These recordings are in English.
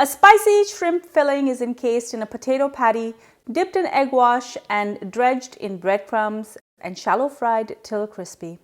A spicy shrimp filling is encased in a potato patty, dipped in egg wash and dredged in breadcrumbs and shallow fried till crispy.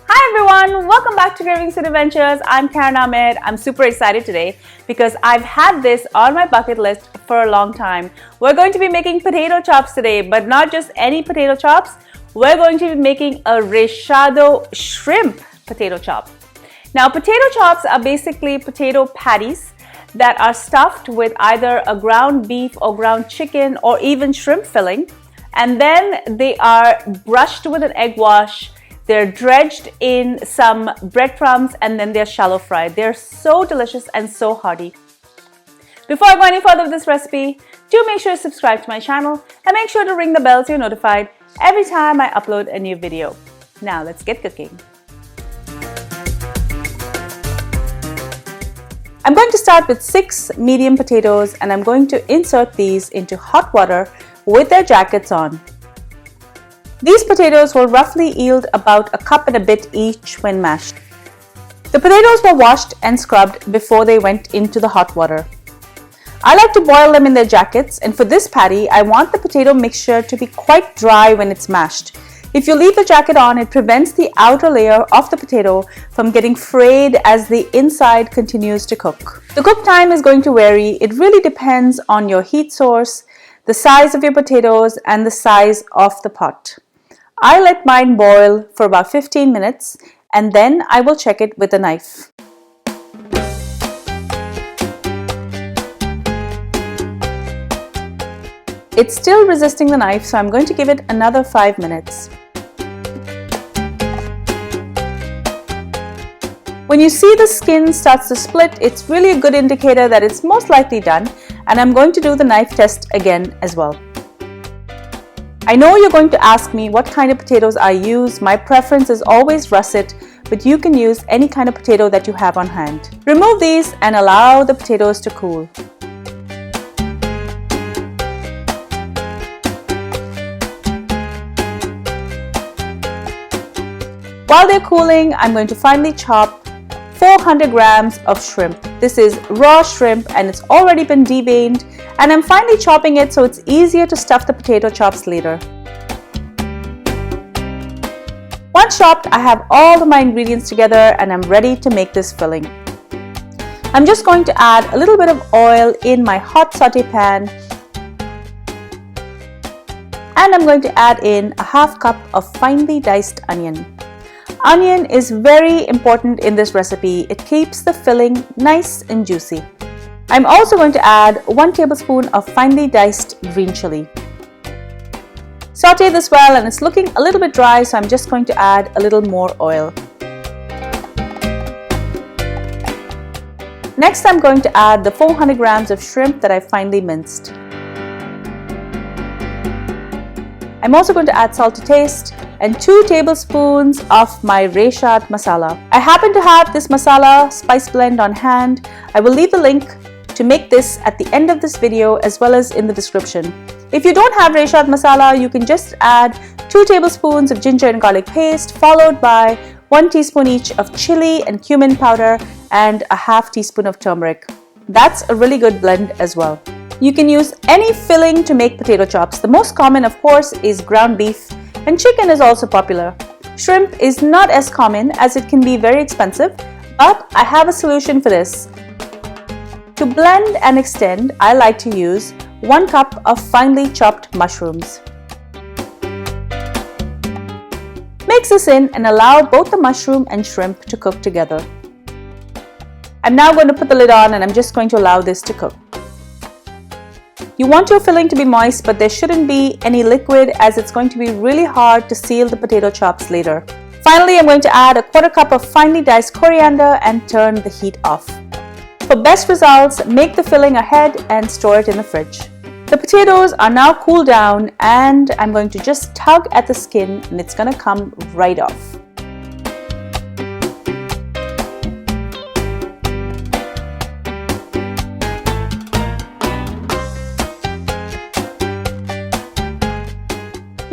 Hi everyone, welcome back to Cravings and Adventures. I'm Ahmed. I'm super excited today because I've had this on my bucket list for a long time. We're going to be making potato chops today, but not just any potato chops. We're going to be making a Rechad shrimp potato chop. Now, potato chops are basically potato patties that are stuffed with either a ground beef or ground chicken or even shrimp filling, and then they are brushed with an egg wash. They're dredged in some breadcrumbs and then they're shallow fried. They're so delicious and so hearty. Before I go any further with this recipe, do make sure to subscribe to my channel and make sure to ring the bell so you're notified every time I upload a new video. Now let's get cooking. I'm going to start with 6 medium potatoes and I'm going to insert these into hot water with their jackets on. These potatoes will roughly yield about a cup and a bit each when mashed. The potatoes were washed and scrubbed before they went into the hot water. I like to boil them in their jackets, and for this patty, I want the potato mixture to be quite dry when it's mashed. If you leave the jacket on, it prevents the outer layer of the potato from getting frayed as the inside continues to cook. The cook time is going to vary. It really depends on your heat source, the size of your potatoes, and the size of the pot. I let mine boil for about 15 minutes and then I will check it with a knife. It's still resisting the knife, so I'm going to give it another 5 minutes. When you see the skin starts to split, it's really a good indicator that it's most likely done, and I'm going to do the knife test again as well. I know you're going to ask me what kind of potatoes I use. My preference is always russet, but you can use any kind of potato that you have on hand. Remove these and allow the potatoes to cool. While they're cooling, I'm going to finely chop 400 grams of shrimp. This is raw shrimp and it's already been deveined, and I'm finely chopping it so it's easier to stuff the potato chops later. Once chopped, I have all of my ingredients together and I'm ready to make this filling. I'm just going to add a little bit of oil in my hot saute pan, and I'm going to add in a half cup of finely diced onion. Onion is very important in this recipe. It keeps the filling nice and juicy. I'm also going to add 1 tablespoon of finely diced green chilli. Saute this well, and it's looking a little bit dry, so I'm just going to add a little more oil. Next, I'm going to add the 400 grams of shrimp that I finely minced. I'm also going to add salt to taste and 2 tablespoons of my Rechad Masala. I happen to have this masala spice blend on hand. I will leave the link to make this at the end of this video as well as in the description. If you don't have Rechad Masala, you can just add 2 tablespoons of ginger and garlic paste followed by 1 teaspoon each of chili and cumin powder and a half teaspoon of turmeric. That's a really good blend as well. You can use any filling to make potato chops. The most common, of course, is ground beef, and chicken is also popular. Shrimp is not as common as it can be very expensive, but I have a solution for this. To blend and extend, I like to use 1 cup of finely chopped mushrooms. Mix this in and allow both the mushroom and shrimp to cook together. I'm now going to put the lid on and I'm just going to allow this to cook. You want your filling to be moist, but there shouldn't be any liquid as it's going to be really hard to seal the potato chops later. Finally, I'm going to add a 1/4 cup of finely diced coriander and turn the heat off. For best results, make the filling ahead and store it in the fridge. The potatoes are now cooled down and I'm going to just tug at the skin and it's going to come right off.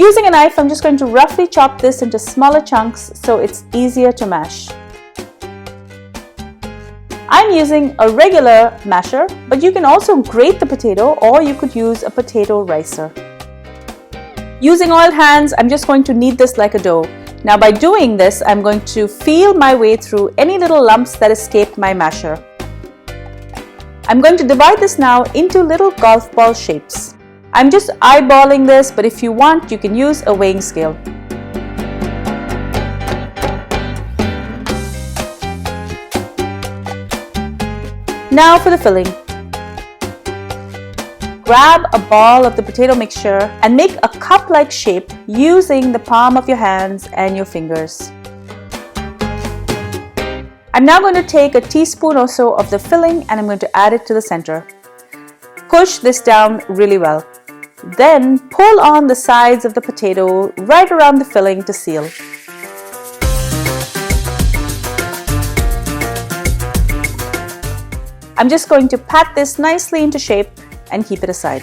Using a knife, I'm just going to roughly chop this into smaller chunks so it's easier to mash. I'm using a regular masher, but you can also grate the potato or you could use a potato ricer. Using oiled hands, I'm just going to knead this like a dough. Now by doing this, I'm going to feel my way through any little lumps that escaped my masher. I'm going to divide this now into little golf ball shapes. I'm just eyeballing this, but if you want, you can use a weighing scale. Now for the filling. Grab a ball of the potato mixture and make a cup-like shape using the palm of your hands and your fingers. I'm now going to take a teaspoon or so of the filling and I'm going to add it to the center. Push this down really well. Then pull on the sides of the potato right around the filling to seal. I'm just going to pat this nicely into shape and keep it aside.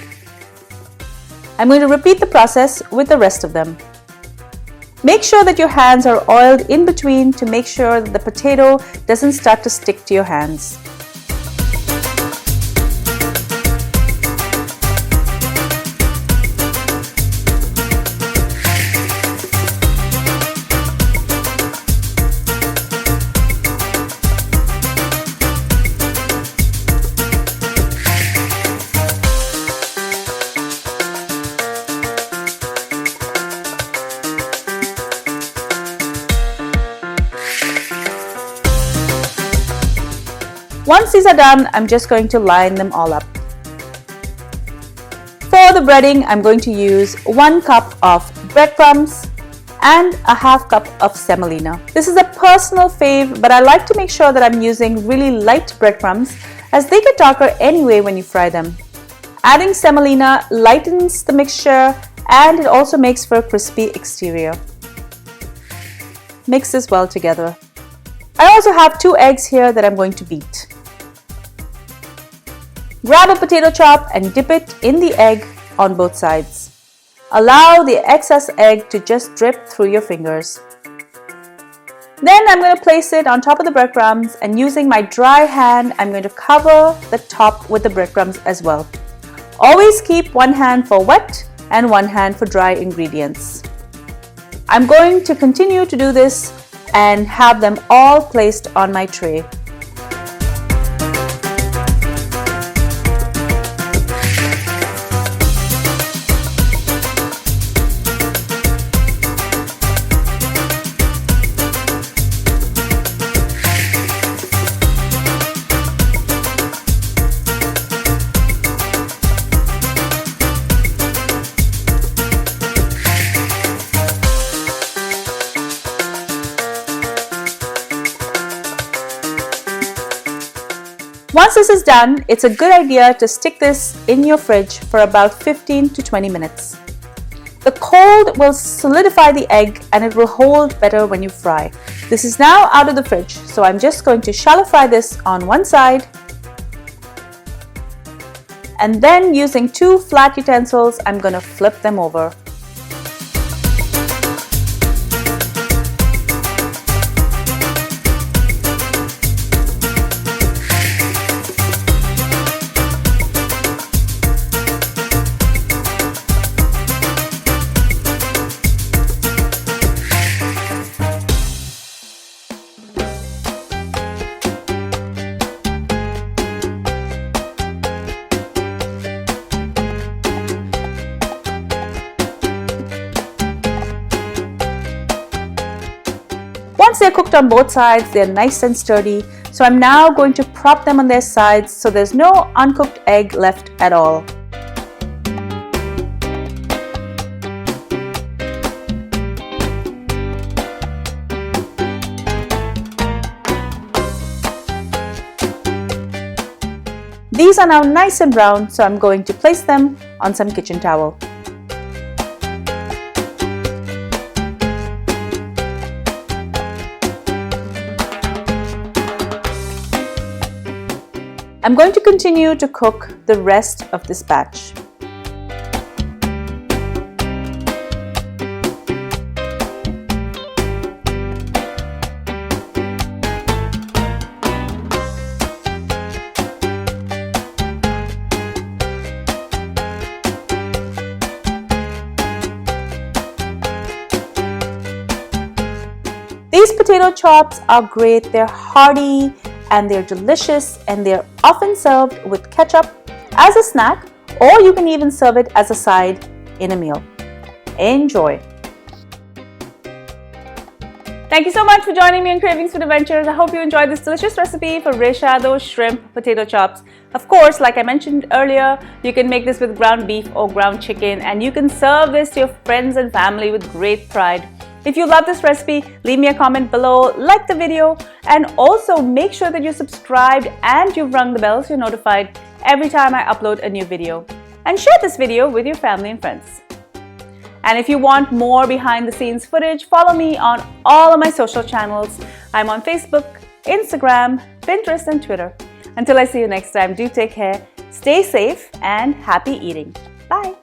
I'm going to repeat the process with the rest of them. Make sure that your hands are oiled in between to make sure that the potato doesn't start to stick to your hands. Once these are done, I'm just going to line them all up. For the breading, I'm going to use 1 cup of breadcrumbs and a half cup of semolina. This is a personal fave, but I like to make sure that I'm using really light breadcrumbs as they get darker anyway when you fry them. Adding semolina lightens the mixture and it also makes for a crispy exterior. Mix this well together. I also have 2 eggs here that I'm going to beat. Grab a potato chop and dip it in the egg on both sides. Allow the excess egg to just drip through your fingers. Then I'm going to place it on top of the breadcrumbs and using my dry hand, I'm going to cover the top with the breadcrumbs as well. Always keep one hand for wet and one hand for dry ingredients. I'm going to continue to do this and have them all placed on my tray. Once this is done, it's a good idea to stick this in your fridge for about 15 to 20 minutes. The cold will solidify the egg and it will hold better when you fry. This is now out of the fridge, so I'm just going to shallow fry this on one side. And then using 2 flat utensils, I'm going to flip them over. Once they're cooked on both sides, they're nice and sturdy. So I'm now going to prop them on their sides so there's no uncooked egg left at all. These are now nice and brown, so I'm going to place them on some kitchen towel. I'm going to continue to cook the rest of this batch. These potato chops are great. They're hearty and they're delicious, and they're often served with ketchup as a snack, or you can even serve it as a side in a meal. Enjoy! Thank you so much for joining me on Cravings Food Adventures. I hope you enjoyed this delicious recipe for Rechad shrimp potato chops. Of course, like I mentioned earlier, you can make this with ground beef or ground chicken, and you can serve this to your friends and family with great pride. If you love this recipe, leave me a comment below, like the video, and also make sure that you're subscribed and you've rung the bell so you're notified every time I upload a new video. And share this video with your family and friends. And if you want more behind the scenes footage, follow me on all of my social channels. I'm on Facebook, Instagram, Pinterest, and Twitter. Until I see you next time, do take care, stay safe, and happy eating. Bye.